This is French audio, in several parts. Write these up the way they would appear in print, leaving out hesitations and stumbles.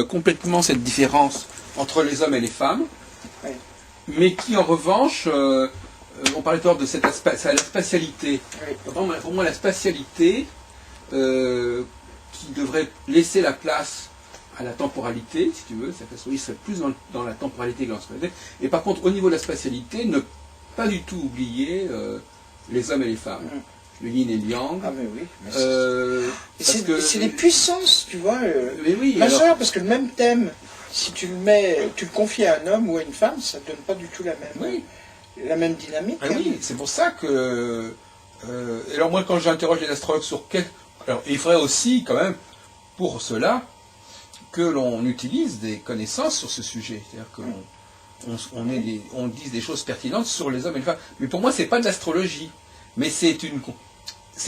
complètement cette différence entre les hommes et les femmes, Oui. mais qui en revanche, on parlait tout à l'heure de cette c'est la spatialité. Oui. Pour moi, la spatialité qui devrait laisser la place à la temporalité, si tu veux, cette astrologie serait plus dans la temporalité que dans la spatialité. Et par contre, au niveau de la spatialité, ne pas du tout oublier les hommes et les femmes. Le yin et le yang. Ah mais oui. C'est des puissances, tu vois, majeures, alors, parce que le même thème, si tu le confies à un homme ou à une femme, ça ne donne pas du tout la même dynamique. Ah oui, c'est pour ça que... alors moi, quand j'interroge les astrologues sur quel... Alors, il faudrait aussi, quand même, pour cela, que l'on utilise des connaissances sur ce sujet. C'est-à-dire qu'on dise des choses pertinentes sur les hommes et les femmes. Mais pour moi, c'est pas de l'astrologie. Mais c'est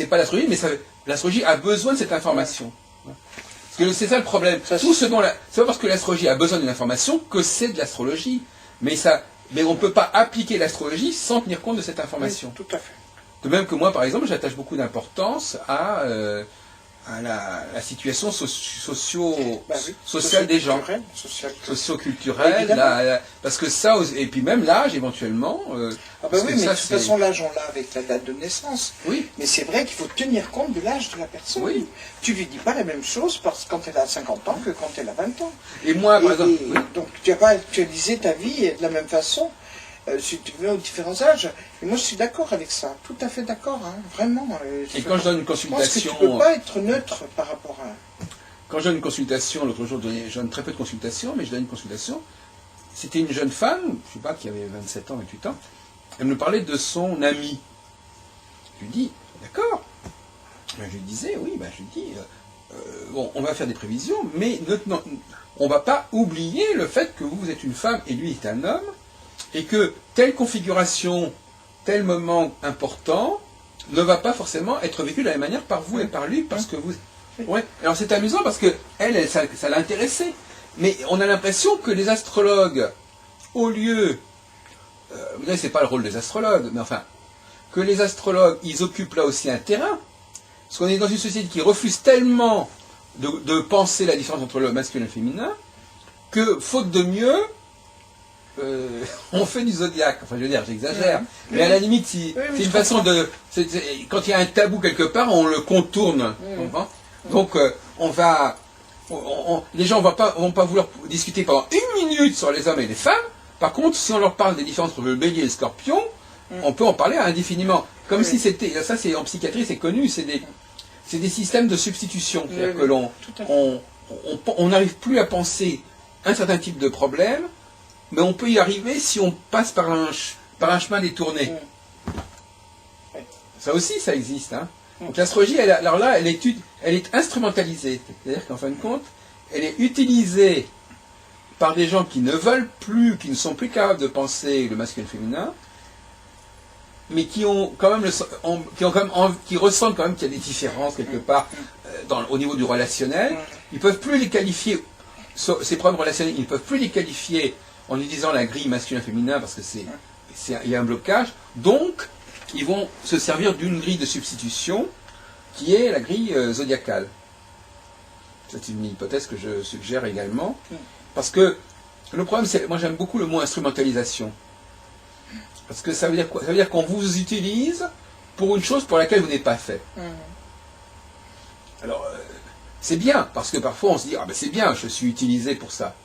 pas l'astrologie, mais l'astrologie a besoin de cette information. Parce que c'est ça le problème. C'est pas parce que l'astrologie a besoin d'une information que c'est de l'astrologie. Mais on ne peut pas appliquer l'astrologie sans tenir compte de cette information. Oui, tout à fait. De même que moi, par exemple, j'attache beaucoup d'importance à la situation sociale des gens, socio-culturelle, parce que ça, et puis même l'âge éventuellement. Ah bah oui, mais de toute façon l'âge on l'a avec la date de naissance. Oui. Mais c'est vrai qu'il faut tenir compte de l'âge de la personne. Oui. Tu lui dis pas la même chose quand elle a 50 ans que quand elle a 20 ans. Et moi, par exemple, oui. Donc tu vas pas actualiser ta vie de la même façon. Si tu veux aux différents âges. Et moi je suis d'accord avec ça, tout à fait d'accord, hein, vraiment. Et quand je donne une consultation... Je pense que tu ne peux pas être neutre par rapport à... Quand je donne une consultation, l'autre jour je donne très peu de consultations, mais je donne une consultation, c'était une jeune femme, je ne sais pas, qui avait 27 ans, 28 ans, elle me parlait de son ami. Je lui dis, d'accord. Je lui disais, oui, je lui dis, bon, on va faire des prévisions, mais on ne va pas oublier le fait que vous êtes une femme et lui est un homme, et que telle configuration, tel moment important, ne va pas forcément être vécu de la même manière par vous et par lui, parce que vous... Ouais. Alors c'est amusant parce que ça l'a intéressé. Mais on a l'impression que les astrologues, au lieu... vous savez, c'est pas le rôle des astrologues, mais enfin, que les astrologues, ils occupent là aussi un terrain, parce qu'on est dans une société qui refuse tellement de penser la différence entre le masculin et le féminin, que, faute de mieux, on fait du zodiaque, enfin je veux dire, j'exagère, mais à la limite, c'est une façon de... quand il y a un tabou quelque part, on le contourne. Donc les gens vont pas vouloir discuter pendant 1 minute sur les hommes et les femmes. Par contre, si on leur parle des différences entre le bélier et le scorpion, on peut en parler indéfiniment. Comme si c'était... Ça, c'est en psychiatrie, c'est connu, c'est des systèmes de substitution. C'est-à-dire que on n'arrive plus à penser un certain type de problème, mais on peut y arriver si on passe par un chemin détourné. Ça aussi, ça existe. Hein. Donc l'astrologie, alors là, elle est instrumentalisée. C'est-à-dire qu'en fin de compte, elle est utilisée par des gens qui ne veulent plus, qui ne sont plus capables de penser le masculin et le féminin, mais qui ont quand même qui ressentent quand même qu'il y a des différences quelque part au niveau du relationnel. Ils ne peuvent plus les qualifier, ces problèmes relationnels, ils ne peuvent plus les qualifier en utilisant la grille masculin-féminin parce que il y a un blocage. Donc, ils vont se servir d'une grille de substitution qui est la grille zodiacale. C'est une hypothèse que je suggère également. Parce que le problème, c'est... Moi, j'aime beaucoup le mot instrumentalisation. Parce que ça veut dire quoi? Ça veut dire qu'on vous utilise pour une chose pour laquelle vous n'êtes pas fait. Alors, c'est bien, parce que parfois on se dit, ah ben c'est bien, je suis utilisé pour ça.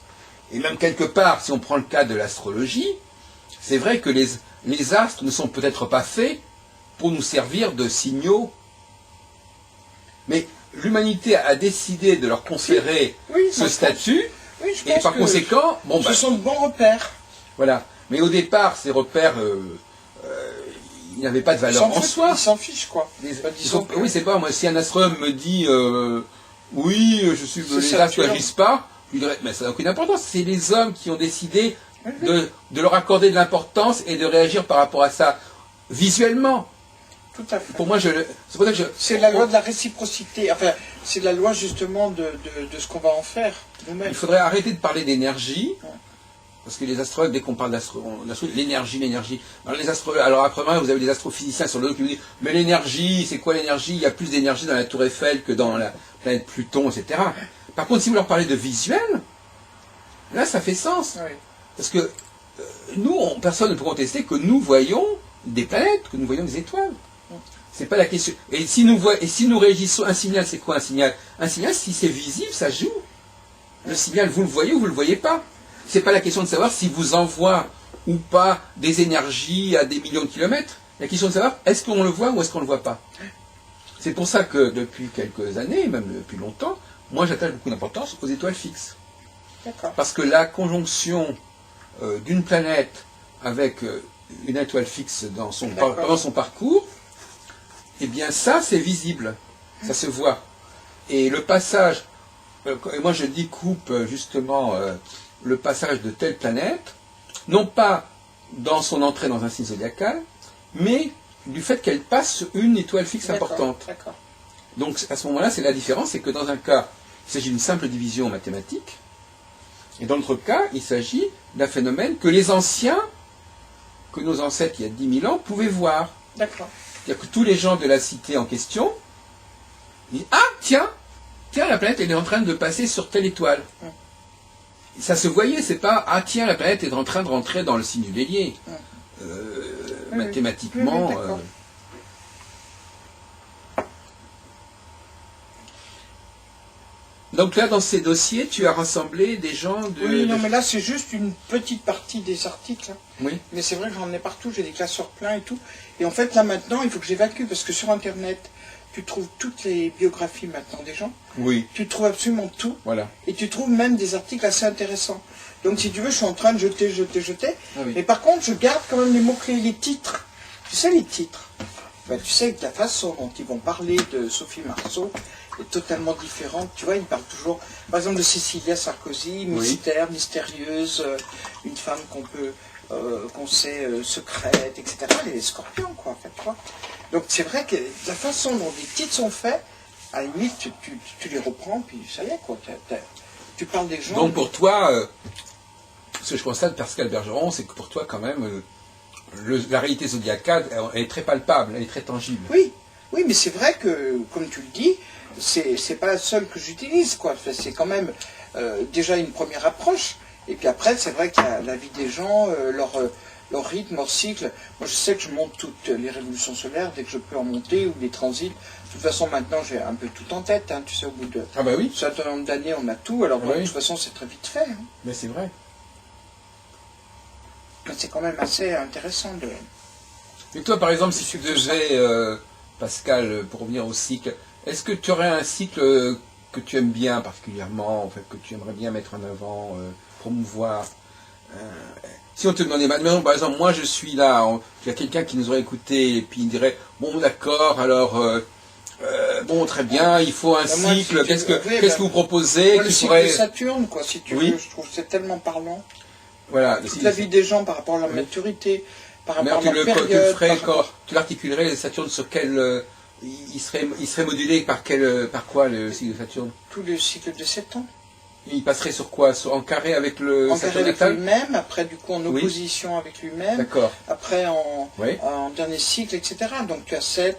Et même quelque part, si on prend le cas de l'astrologie, c'est vrai que les astres ne sont peut-être pas faits pour nous servir de signaux. Mais l'humanité a décidé de leur conférer ce statut, et par conséquent... ce sont de bons repères. Voilà. Mais au départ, ces repères, ils n'avaient pas de valeur en soi. Ils s'en fichent, quoi. Oui, c'est pas moi. Si un astrologue me dit, oui, les astres n'agissent pas, je dirais, mais ça n'a aucune importance. C'est les hommes qui ont décidé de leur accorder de l'importance et de réagir par rapport à ça visuellement. Tout à fait. Pour moi, c'est la loi de la réciprocité. Enfin, c'est la loi justement de ce qu'on va en faire nous-mêmes. Il faudrait arrêter de parler d'énergie. Parce que les astrologues, dès qu'on parle l'énergie. Alors après, vous avez des astrophysiciens sur le dos qui vous disent, mais l'énergie, c'est quoi l'énergie? Il y a plus d'énergie dans la tour Eiffel que dans la planète Pluton, etc. Par contre, si vous leur parlez de visuel, Là, ça fait sens. Oui. Parce que nous, personne ne peut contester que nous voyons des planètes, que nous voyons des étoiles. C'est pas la question. Et si nous réagissons, un signal, c'est quoi un signal? Un signal, si c'est visible, ça joue. Le signal, vous le voyez ou vous le voyez pas. C'est pas la question de savoir si vous envoie ou pas des énergies à des millions de kilomètres. La question de savoir, est-ce qu'on le voit ou est-ce qu'on le voit pas? C'est pour ça que depuis quelques années, même depuis longtemps, moi j'attache beaucoup d'importance aux étoiles fixes. D'accord. Parce que la conjonction d'une planète avec une étoile fixe pendant son parcours, eh bien ça c'est visible, ça se voit. Et le passage, et moi je découpe justement le passage de telle planète, non pas dans son entrée dans un signe zodiacal, mais du fait qu'elle passe une étoile fixe importante. D'accord. Donc à ce moment-là, c'est la différence, c'est que dans un cas, il s'agit d'une simple division mathématique, et dans l'autre cas, il s'agit d'un phénomène que les anciens, que nos ancêtres il y a 10 000 ans, pouvaient voir. D'accord. C'est-à-dire que tous les gens de la cité en question disent « Ah, tiens, la planète elle est en train de passer sur telle étoile. » Ça se voyait, c'est pas « Ah, tiens, la planète est en train de rentrer dans le signe du Bélier. » Mathématiquement... d'accord. Donc là, dans ces dossiers, tu as rassemblé des gens de... Oui, non, mais là, c'est juste une petite partie des articles. Hein. Oui. Mais c'est vrai que j'en ai partout, j'ai des classeurs pleins et tout. Et en fait, là, maintenant, il faut que j'évacue, parce que sur Internet, tu trouves toutes les biographies maintenant des gens. Oui. Tu trouves absolument tout. Voilà. Et tu trouves même des articles assez intéressants. Donc, si tu veux, je suis en train de jeter. Ah oui. Mais par contre, je garde quand même les mots-clés, les titres. Tu sais, les titres. Ben, tu sais que la façon dont ils vont parler de Sophie Marceau est totalement différente. Tu vois, ils parlent toujours, par exemple, de Cécilia Sarkozy, mystère, mystérieuse, une femme qu'on sait secrète, etc. Les scorpions, quoi, en fait, tu vois. Donc, c'est vrai que la façon dont les titres sont faits, à la limite, tu les reprends, puis ça y est, quoi. Tu parles des gens. Donc, pour toi, ce que je constate, Pascal Bergeron, c'est que pour toi, quand même, la réalité zodiacale, elle est très palpable, elle est très tangible. Oui, oui, mais c'est vrai que, comme tu le dis, c'est pas la seule que j'utilise, quoi. C'est quand même déjà une première approche. Et puis après, c'est vrai qu'il y a la vie des gens, leur rythme, leur cycle. Moi, je sais que je monte toutes les révolutions solaires dès que je peux en monter, ou les transits. De toute façon, maintenant, j'ai un peu tout en tête. Hein, tu sais, au bout de ah bah oui. un certain nombre d'années, on a tout. Alors, de toute façon, c'est très vite fait. Hein. Mais c'est vrai. C'est quand même assez intéressant de... Et toi, par exemple, si tu devais, Pascal, pour revenir au cycle, est-ce que tu aurais un cycle que tu aimes bien particulièrement, en fait, que tu aimerais bien mettre en avant, promouvoir si on te demandait maintenant, par exemple, moi je suis là, il y a quelqu'un qui nous aurait écouté et puis il dirait, bon d'accord, alors, bon très bien, il faut un cycle, qu'est-ce que vous proposez? Le cycle de Saturne, quoi, si tu veux, je trouve que c'est tellement parlant. Voilà, toute la vie des gens par rapport à leur maturité, par rapport à leur période. Tu l'articulerais, Saturne, sur quel... il serait modulé par quoi le cycle de Saturne? Tout le cycle de 7 ans. Il passerait sur quoi? En carré avec le en Saturne carré avec lui-même, après du coup en opposition avec lui-même, d'accord. Après en dernier cycle, etc. Donc tu as 7,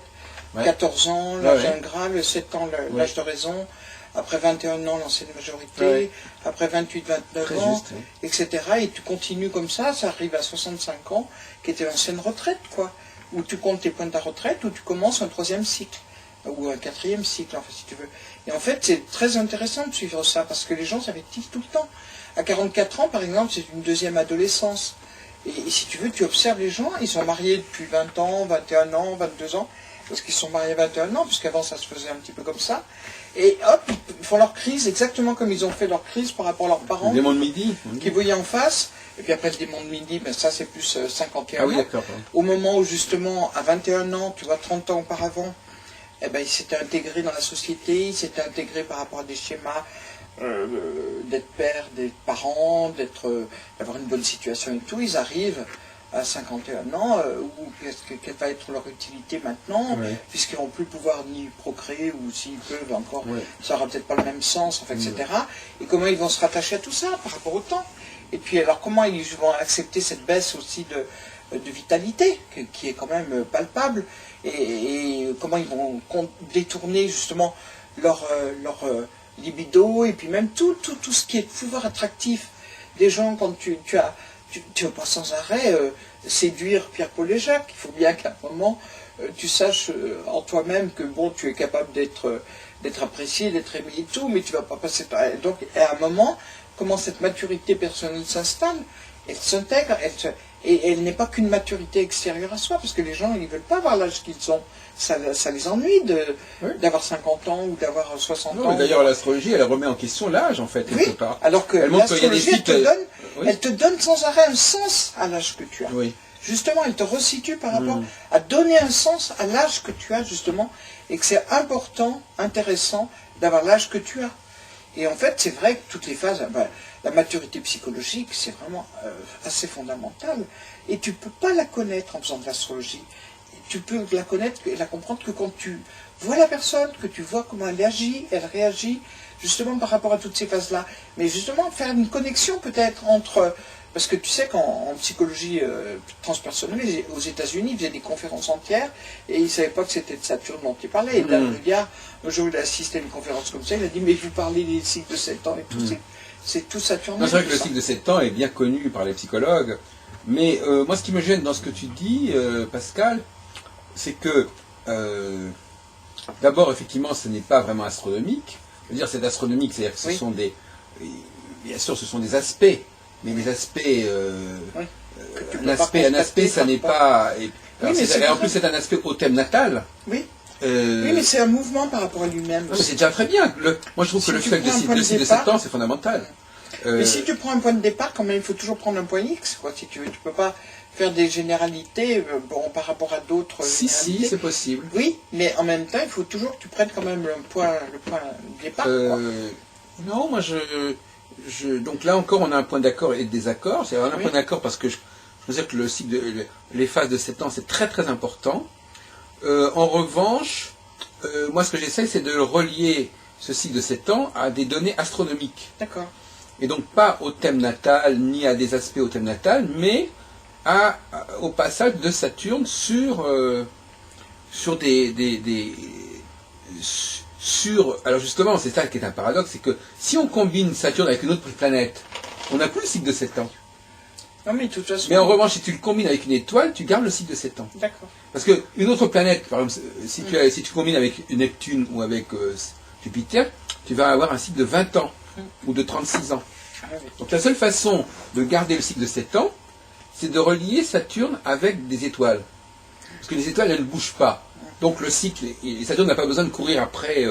14 ans, l'âge ingrat, 7 ans, l'âge de raison, après 21 ans, l'ancienne majorité, après 28, 29 très ans, juste, etc. Et tu continues comme ça arrive à 65 ans, qui était l'ancienne retraite, quoi. Où tu comptes tes points de ta retraite, où tu commences un 3e cycle, ou un 4e cycle, enfin, si tu veux. Et en fait, c'est très intéressant de suivre ça, parce que les gens s'avertissent tout le temps. À 44 ans, par exemple, c'est une 2e adolescence. Et si tu veux, tu observes les gens, ils sont mariés depuis 20 ans, 21 ans, 22 ans, parce qu'ils sont mariés à 21 ans, puisqu'avant ça se faisait un petit peu comme ça. Et hop, ils font leur crise exactement comme ils ont fait leur crise par rapport à leurs parents. Le démon de midi. Qui voyaient en face. Et puis après le démon de midi, ben ça c'est plus 51 ans. Oui, d'accord. Au moment où justement, à 21 ans, tu vois, 30 ans auparavant, eh ben, ils s'étaient intégrés dans la société, ils s'étaient intégrés par rapport à des schémas d'être père, d'être parents, d'avoir une bonne situation et tout. Ils arrivent à 51 ans, quelle va être leur utilité maintenant, puisqu'ils n'ont plus pouvoir ni procréer, ou s'ils peuvent encore, ça n'aura peut-être pas le même sens, enfin, etc. Et comment ils vont se rattacher à tout ça par rapport au temps. Et puis alors comment ils vont accepter cette baisse aussi de vitalité, qui est quand même palpable, et comment ils vont détourner justement leur libido, et puis même tout ce qui est pouvoir attractif des gens, quand tu vas pas sans arrêt séduire Pierre-Paul et Jacques. Il faut bien qu'à un moment, tu saches en toi-même que bon, tu es capable d'être apprécié, d'être aimé et tout, mais tu vas pas passer par... Donc, à un moment, comment cette maturité personnelle s'installe, elle s'intègre, et elle n'est pas qu'une maturité extérieure à soi, parce que les gens, ils veulent pas avoir l'âge qu'ils ont. Ça les ennuie d'avoir 50 ans ou d'avoir 60 ans. D'ailleurs, l'astrologie, elle remet en question l'âge, en fait, quelque part. Alors que l'astrologie, elle te donne sans arrêt un sens à l'âge que tu as. Oui. Justement, elle te resitue par rapport à donner un sens à l'âge que tu as, justement, et que c'est important, intéressant, d'avoir l'âge que tu as. Et en fait, c'est vrai que toutes les phases, la maturité psychologique, c'est vraiment assez fondamental. Et tu ne peux pas la connaître en faisant de l'astrologie. Tu peux la connaître et la comprendre que quand tu vois la personne, que tu vois comment elle agit, elle réagit, justement par rapport à toutes ces phases-là. Mais justement, faire une connexion peut-être entre... Parce que tu sais qu'en psychologie transpersonnelle, aux États-Unis, ils faisaient des conférences entières et ils ne savaient pas que c'était de Saturne dont ils parlaient. Et le gars, un jour, il a assisté à une conférence comme ça, il a dit, mais vous parlez des cycles de 7 ans et tout, c'est tout Saturne. C'est vrai que le cycle de 7 ans est bien connu par les psychologues, mais moi, ce qui me gêne dans ce que tu dis, Pascal, c'est que, d'abord, effectivement, ce n'est pas vraiment astronomique. Je veux dire, c'est astronomique, c'est-à-dire que ce sont des... Bien sûr, ce sont des aspects. Mais les aspects, un aspect, ça n'est pas... en plus, c'est un aspect au thème natal. Oui. Oui, mais c'est un mouvement par rapport à lui-même. C'est déjà très bien. Moi, je trouve que le cycle de 7 ans, c'est fondamental. Mais si tu prends un point de départ, quand même, il faut toujours prendre un point X, quoi, si tu veux. Tu peux pas faire des généralités par rapport à d'autres. Si, c'est possible. Oui, mais en même temps, il faut toujours que tu prennes quand même le point de départ. Non, moi, donc là encore, on a un point d'accord et de désaccord. C'est un point d'accord parce que je veux dire que le cycle les phases de 7 ans, c'est très très important. En revanche, moi ce que j'essaie, c'est de relier ce cycle de 7 ans à des données astronomiques. D'accord. Et donc pas au thème natal, ni à des aspects au thème natal, mais au passage de Saturne sur alors justement, c'est ça qui est un paradoxe, c'est que si on combine Saturne avec une autre planète, on n'a plus le cycle de 7 ans. Non, mais de toute façon... Mais en revanche, si tu le combines avec une étoile, tu gardes le cycle de 7 ans. D'accord. Parce qu'une autre planète, par exemple, si tu combines avec Neptune ou avec Jupiter, tu vas avoir un cycle de 20 ans ou de 36 ans. Donc la seule façon de garder le cycle de 7 ans, c'est de relier Saturne avec des étoiles. Parce que les étoiles, elles ne bougent pas. Donc le cycle, et Saturne n'a pas besoin de courir après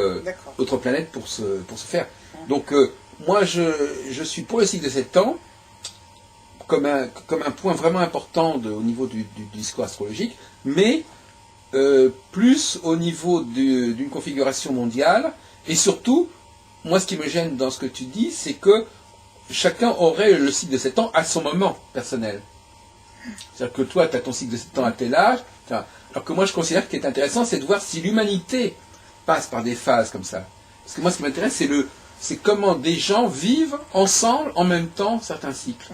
d'autres planètes pour se faire. Donc moi je suis pour le cycle de 7 ans comme un point vraiment important au niveau du discours astrologique, mais plus au niveau d'une configuration mondiale, et surtout, moi ce qui me gêne dans ce que tu dis, c'est que chacun aurait le cycle de 7 ans à son moment personnel. C'est-à-dire que toi, tu as ton cycle de 7 ans à tel âge, alors que moi je considère que ce qui est intéressant, c'est de voir si l'humanité passe par des phases comme ça. Parce que moi ce qui m'intéresse, c'est comment des gens vivent ensemble en même temps certains cycles.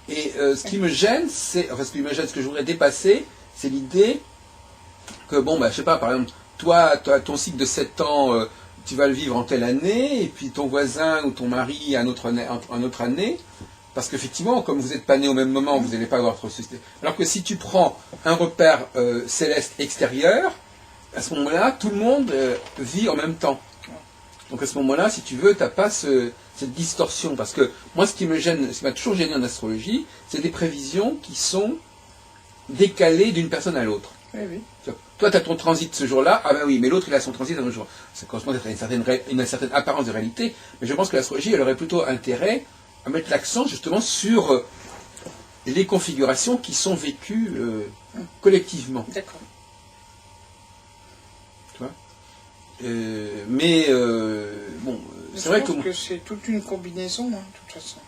Et ce qui me gêne, ce que je voudrais dépasser, c'est l'idée que, je sais pas, par exemple, toi, ton cycle de 7 ans, tu vas le vivre en telle année, et puis ton voisin ou ton mari en autre année, parce qu'effectivement, comme vous n'êtes pas nés au même moment, vous n'allez pas avoir trop... Alors que si tu prends un repère céleste extérieur, à ce moment-là, tout le monde vit en même temps. Donc à ce moment-là, si tu veux, tu n'as pas cette distorsion. Parce que moi, ce qui m'a toujours gêné en astrologie, c'est des prévisions qui sont décalées d'une personne à l'autre. Oui. Toi, tu as ton transit ce jour-là, ah ben oui, mais l'autre, il a son transit un autre jour. Ça correspond à une certaine apparence de réalité, mais je pense que l'astrologie, elle aurait plutôt intérêt à mettre l'accent justement sur les configurations qui sont vécues collectivement. D'accord. Tu vois c'est vrai que... Je pense que c'est toute une combinaison, de toute façon.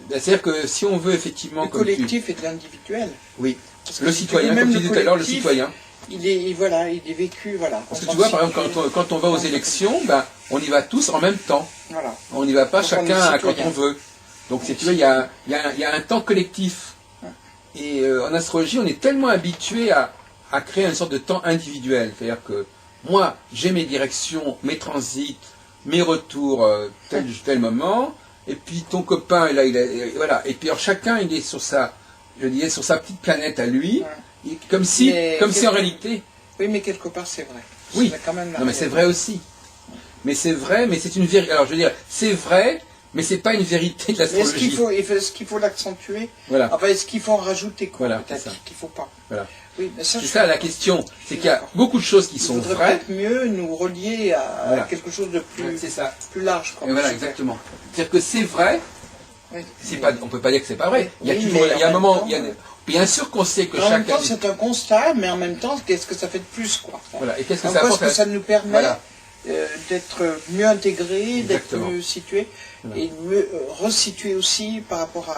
C'est-à-dire que si on veut effectivement... Le collectif et de l'individuel. Oui. Le citoyen, comme tu disais tout à l'heure, le citoyen. Il est vécu, voilà. Parce que tu vois, par exemple, quand on va aux élections, on y va tous en même temps. Voilà. On n'y va pas chacun quand on veut. Donc, si tu vois, il y a un temps collectif. Et en astrologie, on est tellement habitué à créer une sorte de temps individuel. C'est-à-dire que moi, j'ai mes directions, mes transits, mes retours, tel moment. et puis ton copain, là, voilà. Et puis alors, chacun, il est sur sa petite planète à lui, comme si en réalité... Oui, mais quelque part, c'est vrai. Oui, quand même non, mais c'est vrai aussi. Mais c'est vrai, mais c'est une vérité. Alors, je veux dire, c'est vrai, mais c'est pas une vérité de l'astrologie. Est-ce qu'il faut l'accentuer? Voilà. Enfin, est-ce qu'il faut en rajouter quoi? Voilà, Peut-être qu'il ne faut pas. Voilà. Oui, c'est ça la question. C'est qu'il y a beaucoup de choses qui sont vraies. Peut-être mieux nous relier à quelque chose de plus large. Et voilà, exactement. C'est-à-dire que c'est vrai. Oui. On ne peut pas dire que c'est pas vrai. Il y a toujours, il y a un moment, bien sûr qu'on sait que en même temps, c'est un constat, mais en même temps, qu'est-ce que ça fait de plus, quoi? Voilà. Et qu'est-ce que ça apporte? Ça nous permet d'être mieux intégrés, d'être mieux situés, et mieux resitués aussi par rapport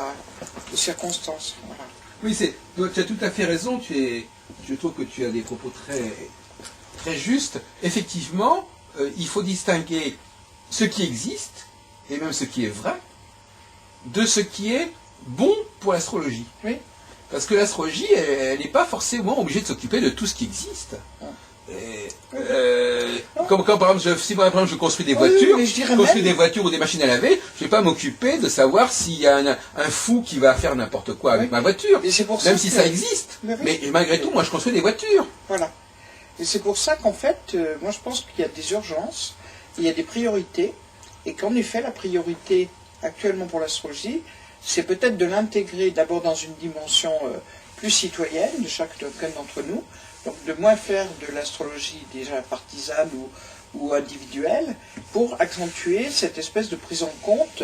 aux circonstances. Voilà. Oui, tu as tout à fait raison. Je trouve que tu as des propos très, très justes. Effectivement, il faut distinguer ce qui existe, et même ce qui est vrai, de ce qui est bon pour l'astrologie. Oui. Parce que l'astrologie, elle n'est pas forcément obligée de s'occuper de tout ce qui existe. Comme par exemple, si par exemple je construis des voitures, des voitures ou des machines à laver, je ne vais pas m'occuper de savoir s'il y a un fou qui va faire n'importe quoi avec ma voiture, même si ça existe. Mais malgré tout, moi je construis des voitures. Voilà. Et c'est pour ça qu'en fait, moi je pense qu'il y a des urgences, il y a des priorités, et qu'en effet la priorité actuellement pour l'astrologie, c'est peut-être de l'intégrer d'abord dans une dimension plus citoyenne de chacun d'entre nous, donc de moins faire de l'astrologie déjà partisane ou individuelle, pour accentuer cette espèce de prise en compte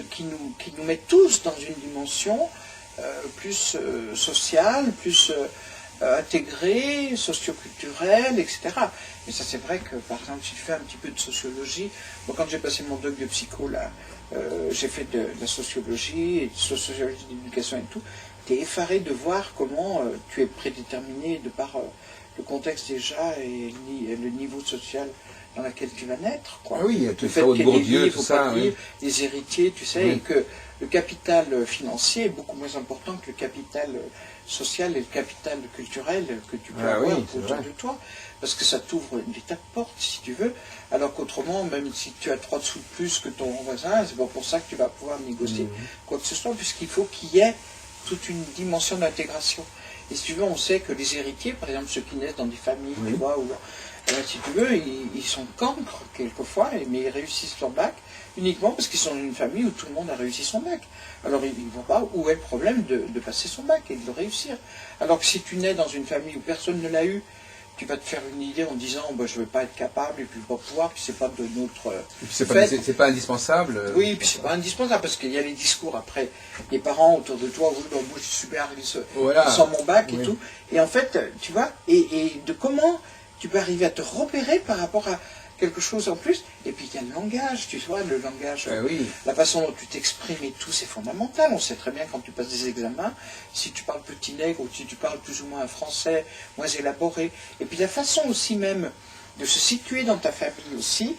qui nous met tous dans une dimension plus sociale, plus intégrée, socioculturelle, etc. Et ça, c'est vrai que, par exemple, si tu fais un petit peu de sociologie, moi, quand j'ai passé mon doc de psycho, là, j'ai fait de la sociologie, et de sociologie d'éducation et tout, tu es effaré de voir comment tu es prédéterminé de par le contexte déjà et le niveau social dans lequel tu vas naître. Quoi. Ah oui, le fait qu'il y ait des livres, il faut pas oui. des héritiers, tu sais, et que le capital financier est beaucoup moins important que le capital social et le capital culturel que tu peux avoir autour de toi, parce que ça t'ouvre des tas de portes, si tu veux, alors qu'autrement, même si tu as 3 sous de plus que ton voisin, c'est pas pour ça que tu vas pouvoir négocier quoi que ce soit, puisqu'il faut qu'il y ait toute une dimension d'intégration. Et si tu veux, on sait que les héritiers, par exemple ceux qui naissent dans des familles, tu vois, où, si tu veux, ils sont cancres quelquefois, mais ils réussissent leur bac uniquement parce qu'ils sont dans une famille où tout le monde a réussi son bac. Alors ils ne voient pas où est le problème de passer son bac et de le réussir. Alors que si tu nais dans une famille où personne ne l'a eu, tu vas te faire une idée en disant bah, je ne vais pas être capable et puis je ne vais pas pouvoir, puis c'est pas de notre c'est pas indispensable. Oui, puis c'est pas indispensable parce qu'il y a les discours après, les parents autour de toi, oui, bah, moi je suis super sans mon bac et tout. Et en fait, tu vois, et de comment tu peux arriver à te repérer par rapport à quelque chose en plus. Et puis il y a le langage, tu vois, le langage, la façon dont tu t'exprimes et tout, c'est fondamental. On sait très bien quand tu passes des examens, si tu parles petit nègre ou si tu parles plus ou moins un français moins élaboré. Et puis la façon aussi même de se situer dans ta famille aussi,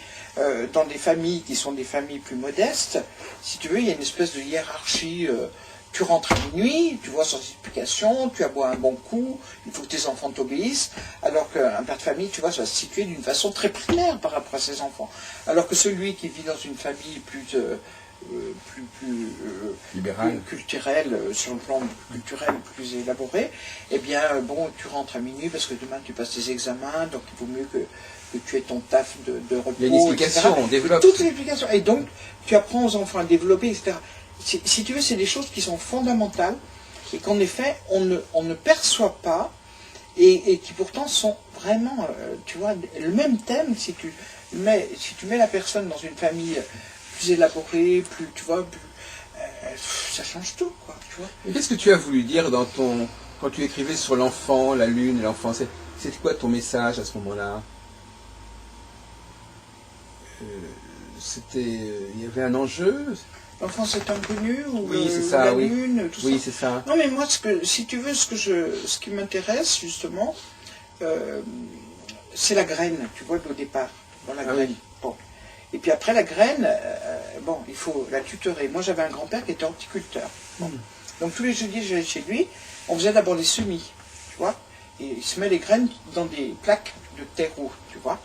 dans des familles qui sont des familles plus modestes, si tu veux, il y a une espèce de hiérarchie. Tu rentres à minuit, tu vois sans explication, tu aboies un bon coup, il faut que tes enfants t'obéissent, alors qu'un père de famille, tu vois, va se situer d'une façon très primaire par rapport à ses enfants. Alors que celui qui vit dans une famille plus culturelle, sur le plan culturel plus élaboré, eh bien, bon, tu rentres à minuit parce que demain tu passes tes examens, donc il vaut mieux que tu aies ton taf de repos, il y a une explication, on développe. Toutes les explications. Et donc, tu apprends aux enfants à développer, etc. Si tu veux, c'est des choses qui sont fondamentales et qu'en effet, on ne perçoit pas et qui pourtant sont vraiment, tu vois, le même thème. Si tu mets la personne dans une famille plus élaborée, plus, tu vois, ça change tout, quoi, tu vois. Et qu'est-ce que tu as voulu dire quand tu écrivais sur l'enfant, la lune et l'enfant, c'était quoi ton message à ce moment-là? Il y avait un enjeu? L'enfant c'est inconnu ou ça, la lune, tout ça. Oui, c'est ça. Non mais moi, si tu veux, ce qui m'intéresse justement, c'est la graine, tu vois, au départ, dans la graine. Oui. Bon. Et puis après la graine, bon, il faut la tutorer. Moi j'avais un grand-père qui était horticulteur. Bon. Donc tous les jeudis j'allais chez lui, on faisait d'abord les semis, tu vois, et il se met les graines dans des plaques de terreau, tu vois.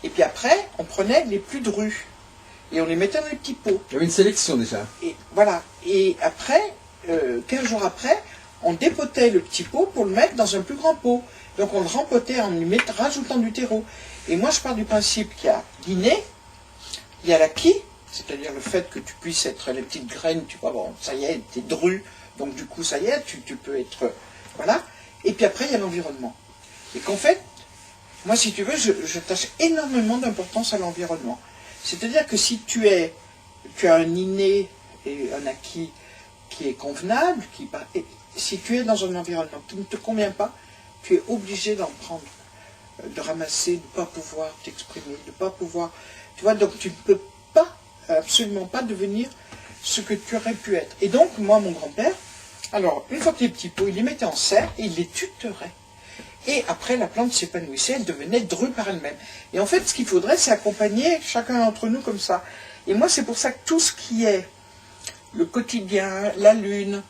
Et puis après, on prenait les plus drus. et on les mettait dans les petits pots. Il y avait une sélection déjà. Et voilà. Et après, 15 jours après, on dépotait le petit pot pour le mettre dans un plus grand pot. Donc on le rempotait en y rajoutant du terreau. Et moi je pars du principe qu'il y a l'inné, il y a l'acquis, c'est-à-dire le fait que tu puisses être les petites graines, tu vois, bon, ça y est, t'es dru, donc du coup ça y est, tu peux être... Voilà. Et puis après il y a l'environnement. Et qu'en fait, moi si tu veux, j'attache énormément d'importance à l'environnement. C'est-à-dire que si tu as un inné et un acquis qui est convenable, si tu es dans un environnement qui ne te convient pas, tu es obligé d'en prendre, de ramasser, de ne pas pouvoir t'exprimer, de ne pas pouvoir... Tu vois, donc tu ne peux pas, absolument pas devenir ce que tu aurais pu être. Et donc, moi, mon grand-père, alors, une fois que les petits pots, il les mettait en serre et il les tutorait. Et après, la plante s'épanouissait, elle devenait drue par elle-même. Et en fait, ce qu'il faudrait, c'est accompagner chacun d'entre nous comme ça. Et moi, c'est pour ça que tout ce qui est le quotidien, la lune,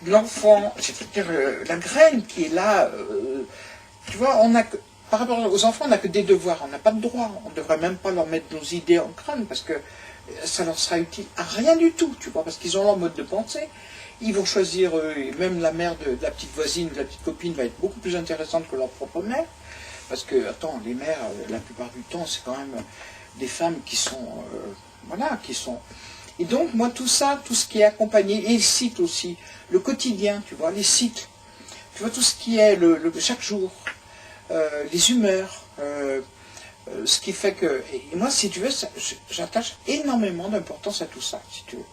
l'enfant, c'est-à-dire la graine qui est là, tu vois, par rapport aux enfants, on n'a que des devoirs, on n'a pas de droits, on ne devrait même pas leur mettre nos idées en crâne, parce que ça leur sera utile à rien du tout, tu vois, parce qu'ils ont leur mode de pensée, ils vont choisir, et même la mère de la petite voisine, de la petite copine va être beaucoup plus intéressante que leur propre mère, parce que, attends, les mères, la plupart du temps, c'est quand même des femmes qui sont, voilà, qui sont... Et donc, moi, tout ça, tout ce qui est accompagné, et les cycles aussi, le quotidien, tu vois, les cycles, tu vois, tout ce qui est chaque jour, les humeurs, ce qui fait que... Et moi, si tu veux, j'attache énormément d'importance à tout ça, si tu veux.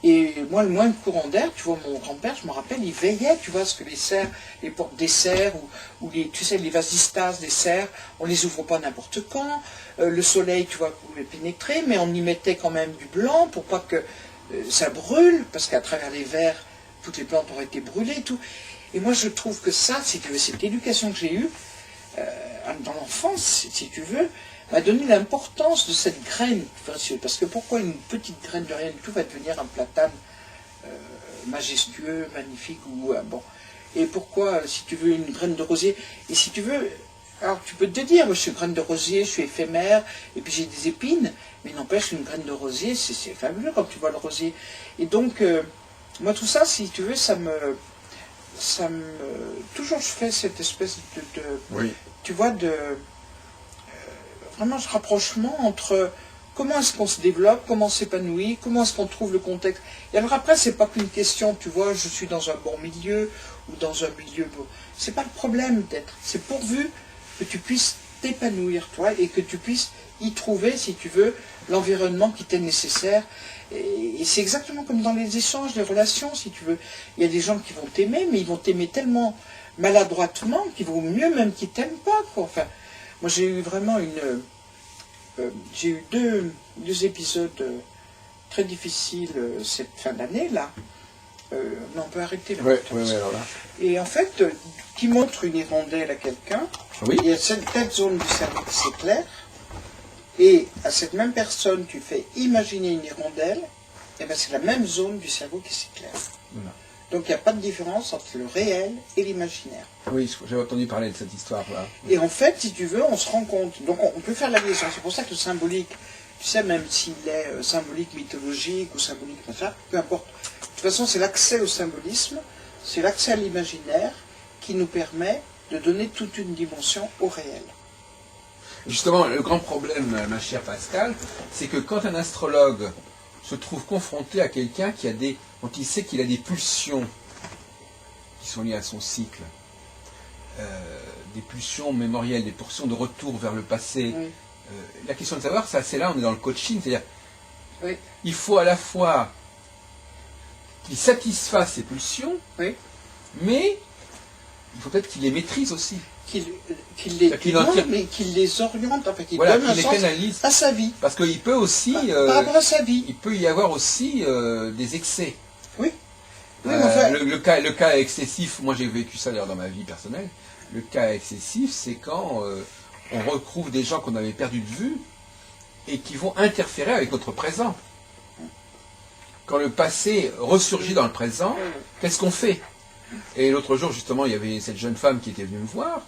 Et moi, le moins courant d'air, tu vois, mon grand-père, je me rappelle, il veillait, tu vois, à ce que les serres, les portes des serres, ou les, tu sais, les vasistas des serres, on les ouvre pas n'importe quand. Le soleil, tu vois, pouvait pénétrer, mais on y mettait quand même du blanc pour pas que ça brûle, parce qu'à travers les verres, toutes les plantes auraient été brûlées, tout. Et moi, je trouve que ça, si tu veux, cette éducation que j'ai eue, dans l'enfance, si tu veux, m'a donné l'importance de cette graine précieuse. Parce que pourquoi une petite graine de rien du tout va devenir un platane majestueux, magnifique, ou bon. Et pourquoi, si tu veux, une graine de rosier, et si tu veux, alors tu peux te dire, moi je suis graine de rosier, je suis éphémère, et puis j'ai des épines, mais n'empêche une graine de rosier, c'est fabuleux quand tu vois le rosier. Et donc, moi tout ça, si tu veux, toujours je fais cette espèce Oui. tu vois, vraiment ce rapprochement entre comment est-ce qu'on se développe, comment on s'épanouit, comment est-ce qu'on trouve le contexte. Et alors après, c'est pas qu'une question, tu vois, je suis dans un bon milieu ou dans un milieu bon. C'est pas le problème d'être. C'est pourvu que tu puisses t'épanouir, toi, et que tu puisses y trouver, si tu veux, l'environnement qui t'est nécessaire. Et c'est exactement comme dans les échanges, les relations, si tu veux. Il y a des gens qui vont t'aimer, mais ils vont t'aimer tellement maladroitement qu'il vaut mieux même qu'ils t'aiment pas, quoi. Enfin, moi j'ai eu vraiment j'ai eu deux épisodes très difficiles cette fin d'année, là. Mais on peut arrêter là. Oui, alors là. Et en fait, qui montre une hirondelle à quelqu'un, Oui. il y a cette zone du cerveau qui s'éclaire, et à cette même personne, tu fais imaginer une hirondelle, et bien c'est la même zone du cerveau qui s'éclaire. Voilà. Donc il n'y a pas de différence entre le réel et l'imaginaire. Oui, j'avais entendu parler de cette histoire-là. Et en fait, si tu veux, on se rend compte. Donc on peut faire la liaison. C'est pour ça que le symbolique, tu sais, même s'il est symbolique mythologique ou symbolique machin, peu importe. De toute façon, c'est l'accès au symbolisme, c'est l'accès à l'imaginaire qui nous permet de donner toute une dimension au réel. Justement, le grand problème, ma chère Pascal, c'est que quand un astrologue se trouve confronté à quelqu'un dont il sait qu'il a des pulsions qui sont liées à son cycle, des pulsions mémorielles, des pulsions de retour vers le passé. Oui. La question de savoir, c'est là on est dans le coaching, c'est-à-dire Oui. il faut à la fois qu'il satisfasse ses pulsions, Oui. mais il faut peut-être qu'il les maîtrise aussi. Qu'il les oriente, enfin qu'il donne un qu'il les sens canalise. à sa vie. Parce qu'il peut aussi... par rapport à sa vie. Il peut y avoir aussi des excès. Oui. Oui, enfin... le cas excessif, moi j'ai vécu ça d'ailleurs dans ma vie personnelle, le cas excessif, c'est quand on retrouve des gens qu'on avait perdus de vue et qui vont interférer avec notre présent. Quand le passé ressurgit dans le présent, qu'est-ce qu'on fait? Et l'autre jour, justement, il y avait cette jeune femme qui était venue me voir,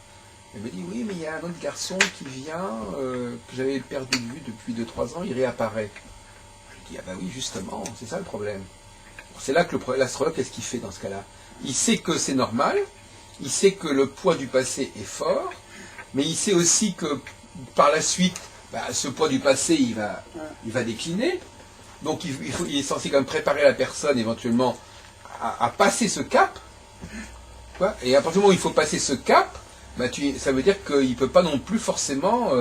Elle me dit, oui, mais il y a un autre garçon qui vient, que j'avais perdu de vue depuis 2-3 ans, il réapparaît. Je dis, ah bah oui, justement, c'est ça le problème. C'est là que l'astrologue, qu'est-ce qu'il fait dans ce cas-là? Il sait que c'est normal, il sait que le poids du passé est fort, mais il sait aussi que par la suite, ce poids du passé, il va décliner. Donc il est censé quand même préparer la personne éventuellement à passer ce cap. Quoi. Et à partir du moment où il faut passer ce cap, ça veut dire qu'il ne peut pas non plus forcément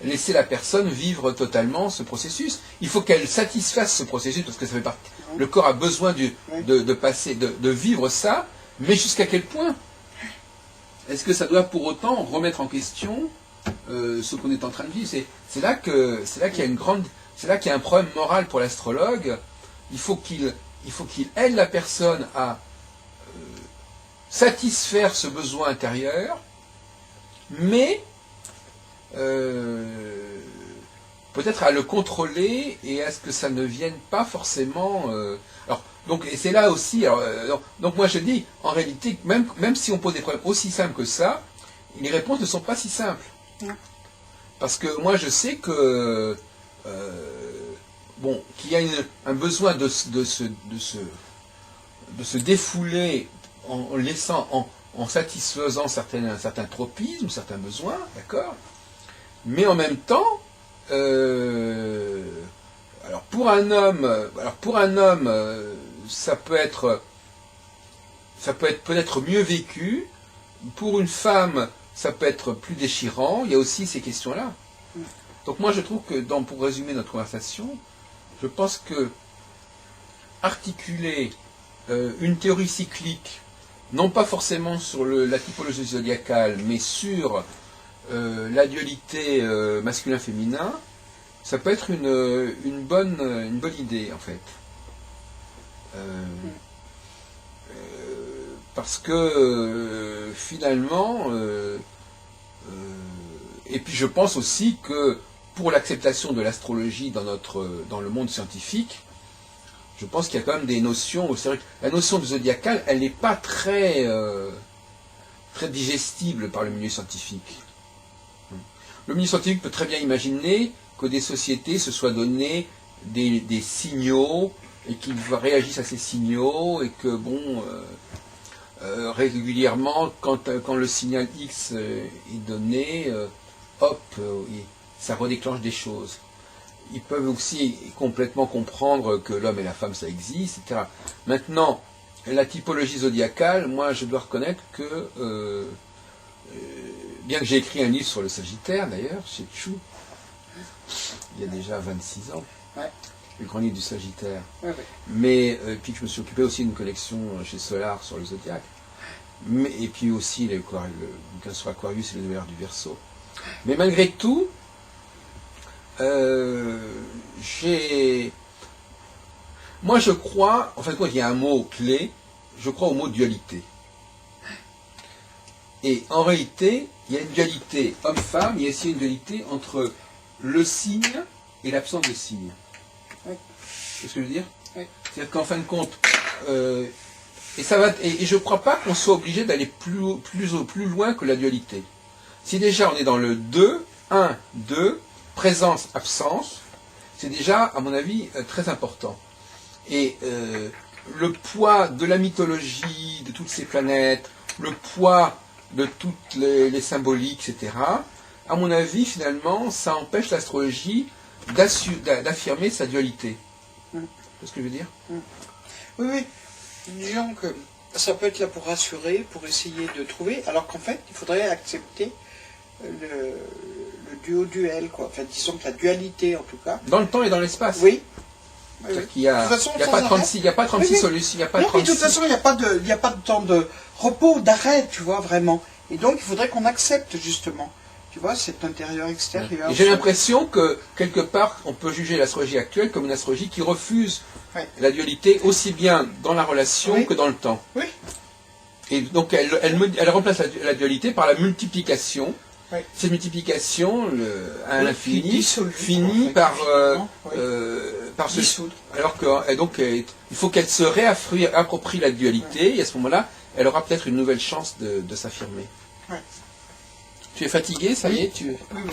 laisser la personne vivre totalement ce processus. Il faut qu'elle satisfasse ce processus, parce que ça fait partie. Le corps a besoin de passer, de vivre ça, mais jusqu'à quel point? Est-ce que ça doit pour autant remettre en question ce qu'on est en train de vivre? C'est là qu'il y a une grande, c'est là qu'il y a un problème moral pour l'astrologue. Il faut qu'il aide la personne à satisfaire ce besoin intérieur, mais peut-être à le contrôler et à ce que ça ne vienne pas forcément. Et c'est là aussi. Donc moi je dis, en réalité, même si on pose des problèmes aussi simples que ça, les réponses ne sont pas si simples. Non. Parce que moi je sais que qu'il y a un besoin de se défouler en satisfaisant certains tropismes, certains besoins, d'accord. Mais en même temps, pour un homme, ça peut être peut-être mieux vécu. Pour une femme, ça peut être plus déchirant. Il y a aussi ces questions-là. Donc moi, je trouve que, pour résumer notre conversation, je pense que articuler une théorie cyclique, non pas forcément sur la typologie zodiacale, mais sur la dualité masculin-féminin, ça peut être une bonne idée, en fait. Parce que finalement, et puis je pense aussi que pour l'acceptation de l'astrologie dans le monde scientifique, je pense qu'il y a quand même des notions. C'est vrai que la notion de zodiacale, elle n'est pas très digestible par le milieu scientifique. Le milieu scientifique peut très bien imaginer que des sociétés se soient donné des signaux et qu'ils réagissent à ces signaux et que régulièrement, quand le signal X est donné, ça redéclenche des choses. Ils peuvent aussi complètement comprendre que l'homme et la femme, ça existe, etc. Maintenant, la typologie zodiacale, moi, je dois reconnaître que, bien que j'ai écrit un livre sur le Sagittaire, d'ailleurs, chez Chou, il y a déjà 26 ans, ouais. Le grand livre du Sagittaire. Ouais, ouais. Mais, puis je me suis occupé aussi d'une collection chez Solar sur le Zodiaque. Et puis aussi le bouquin sur Aquarius et les nouvelles du Verseau. Mais malgré tout, moi je crois, en fait, il y a un mot clé, je crois au mot dualité. Et en réalité, il y a une dualité homme-femme, il y a aussi une dualité entre le signe et l'absence de signe. Oui. C'est ce que je veux dire? Oui. C'est-à-dire qu'en fin de compte, et je ne crois pas qu'on soit obligé d'aller plus loin que la dualité. Si déjà on est dans le 2, 1, 2, présence, absence, c'est déjà, à mon avis, très important. Et le poids de la mythologie, de toutes ces planètes, le poids de toutes les symboliques, etc., à mon avis, finalement, ça empêche l'astrologie d'affirmer sa dualité. C'est ce que je veux dire? Oui, oui. Disons que ça peut être là pour rassurer, pour essayer de trouver, alors qu'en fait, il faudrait accepter le duo-duel, quoi. Enfin, disons que la dualité, en tout cas. Dans le temps et dans l'espace. Oui. Il n'y a, pas 36 solutions. Non, mais de toute façon, il n'y a pas de temps de repos, d'arrêt, tu vois, vraiment. Et donc, il faudrait qu'on accepte, justement. Tu vois, cet intérieur-extérieur. Et j'ai l'impression que, quelque part, on peut juger l'astrologie actuelle comme une astrologie qui refuse la dualité aussi bien dans la relation que dans le temps. Oui. Et donc, elle remplace la dualité par la multiplication. Oui. Cette multiplication à l'infini finit par se dissoudre. Alors que donc il faut qu'elle se réapproprie la dualité et à ce moment-là, elle aura peut-être une nouvelle chance de s'affirmer. Ouais. Tu es fatigué, ça y est, tu Oui, oui.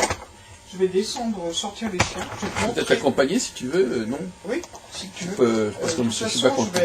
Je vais descendre, sortir les chiens. Je te peux montre. être accompagné si tu veux, non? Oui, si tu veux. Parce que De toute je suis façon, pas content.